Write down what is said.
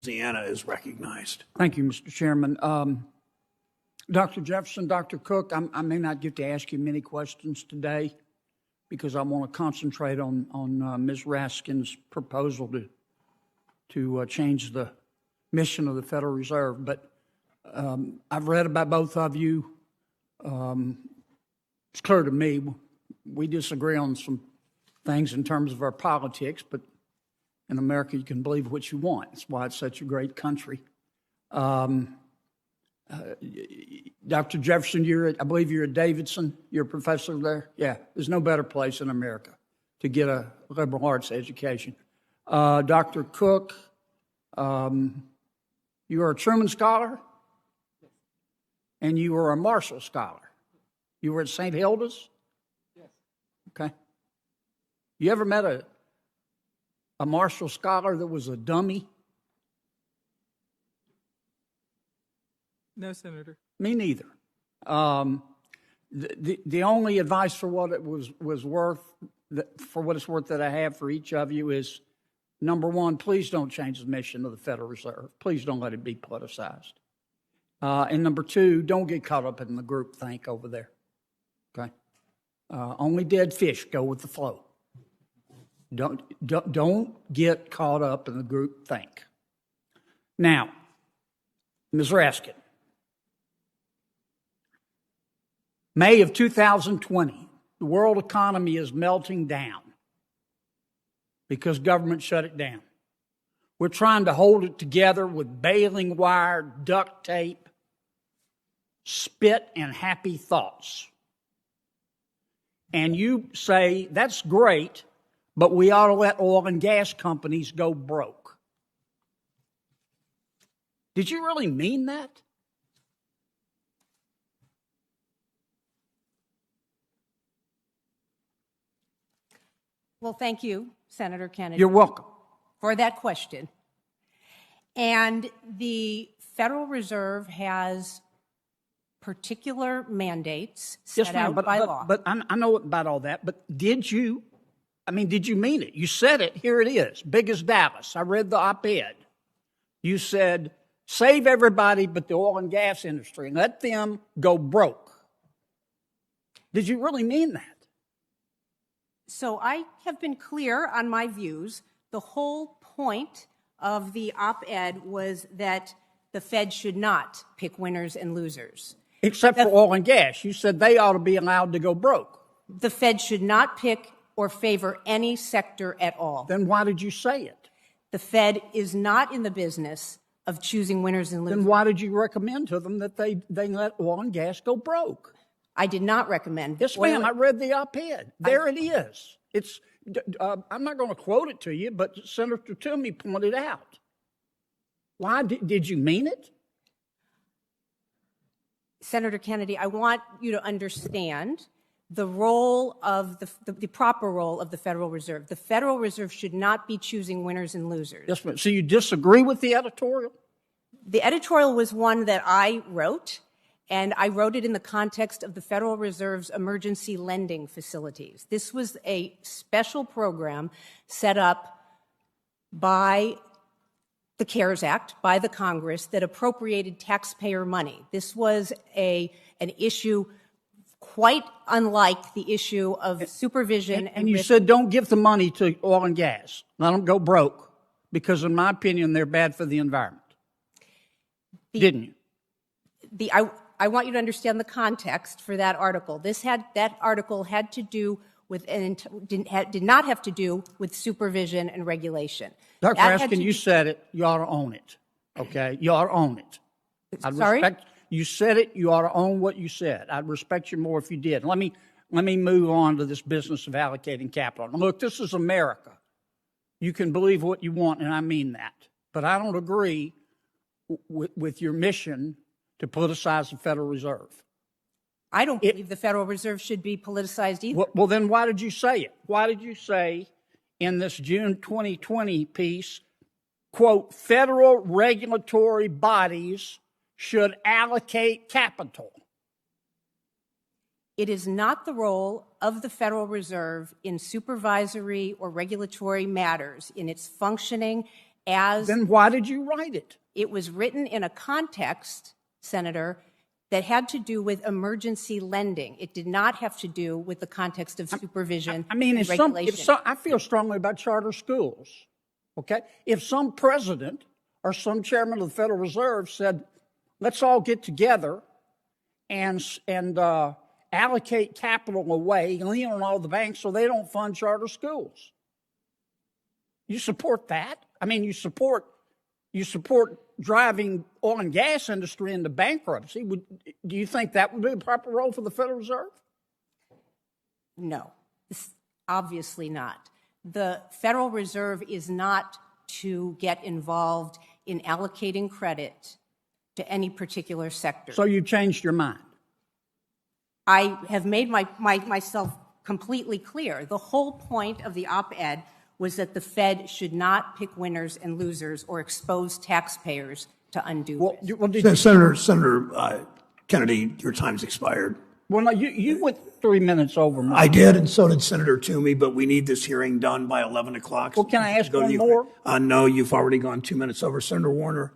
Louisiana is recognized. Thank you, Mr. Chairman. Dr. Jefferson, Dr. Cook, I may not get to ask you many questions today because I want to concentrate on Ms. Raskin's proposal to change the mission of the Federal Reserve. But I've read about both of you. It's clear to me we disagree on some things in terms of our politics, but in America you can believe what you want. That's why it's such a great country. Dr. Jefferson, I believe you're at Davidson. You're a professor there? Yeah, there's no better place in America to get a liberal arts education. Dr. Cook, you are a Truman Scholar, and you were a Marshall Scholar. You were at St. Hilda's? Yes. Okay. You ever met a Marshall Scholar that was a dummy? No, Senator. Me neither. The only advice for what it was worth, for what it's worth that I have for each of you is, number one, please don't change the mission of the Federal Reserve. Please don't let it be politicized. And number two, don't get caught up in the group think over there. Okay? Only dead fish go with the flow. Don't get caught up in the group think. Now, Ms. Raskin, May of 2020, the world economy is melting down because government shut it down. We're trying to hold it together with baling wire, duct tape, spit, and happy thoughts. And you say, that's great, but we ought to let oil and gas companies go broke. Did you really mean that? Well, thank you, Senator Kennedy. You're welcome. For that question. And the Federal Reserve has particular mandates set out by law. But I know about all that, but did you mean it? You said it, here it is, big as Dallas. I read the op-ed. You said, save everybody but the oil and gas industry and let them go broke. Did you really mean that? So I have been clear on my views. The whole point of the op-ed was that the Fed should not pick winners and losers. Except for oil and gas. You said they ought to be allowed to go broke. The Fed should not pick or favor any sector at all. Then why did you say it? The Fed is not in the business of choosing winners and losers. Then why did you recommend to them that they let oil and gas go broke? I did not recommend. Yes, ma'am. I read the op-ed. There it is. It's. I'm not going to quote it to you, but Senator Toomey pointed out. Why did you mean it? Senator Kennedy, I want you to understand the role of the proper role of the Federal Reserve. The Federal Reserve should not be choosing winners and losers. Yes, ma'am. So you disagree with the editorial? The editorial was one that I wrote. And I wrote it in the context of the Federal Reserve's emergency lending facilities. This was a special program set up by the CARES Act, by the Congress, that appropriated taxpayer money. This was an issue quite unlike the issue of supervision. And you said don't give the money to oil and gas. Let them go broke. Because in my opinion, they're bad for the environment. Didn't you? I want you to understand the context for that article. That article had to do with did not have to do with supervision and regulation. Dr. Raskin, you said it. You ought to own it. Okay, you ought to own it. Sorry? You said it. You ought to own what you said. I'd respect you more if you did. Let me move on to this business of allocating capital. Now, look, this is America. You can believe what you want, and I mean that. But I don't agree with your mission to politicize the Federal Reserve. I don't believe the Federal Reserve should be politicized either. Well, then why did you say it? Why did you say in this June 2020 piece, quote, federal regulatory bodies should allocate capital? It is not the role of the Federal Reserve in supervisory or regulatory matters in its functioning as Then why did you write it? it was written in a context, Senator, that had to do with emergency lending. It did not have to do with the context of supervision I mean, and if regulation. I feel strongly about charter schools. Okay, if some president or some chairman of the Federal Reserve said, "Let's all get together and allocate capital away, lean on all the banks so they don't fund charter schools," you support that? I mean, you support driving oil and gas industry into bankruptcy. Do you think that would be the proper role for the Federal Reserve? No, obviously not. The Federal Reserve is not to get involved in allocating credit to any particular sector. So you changed your mind. I have made myself completely clear. The whole point of the op-ed was that the Fed should not pick winners and losers or expose taxpayers to undue risk. Senator Kennedy, your time's expired. Well, no, you went 3 minutes over. I did, and so did Senator Toomey, but we need this hearing done by 11 o'clock. Well, can I ask one more? No, you've already gone 2 minutes over. Senator Warner,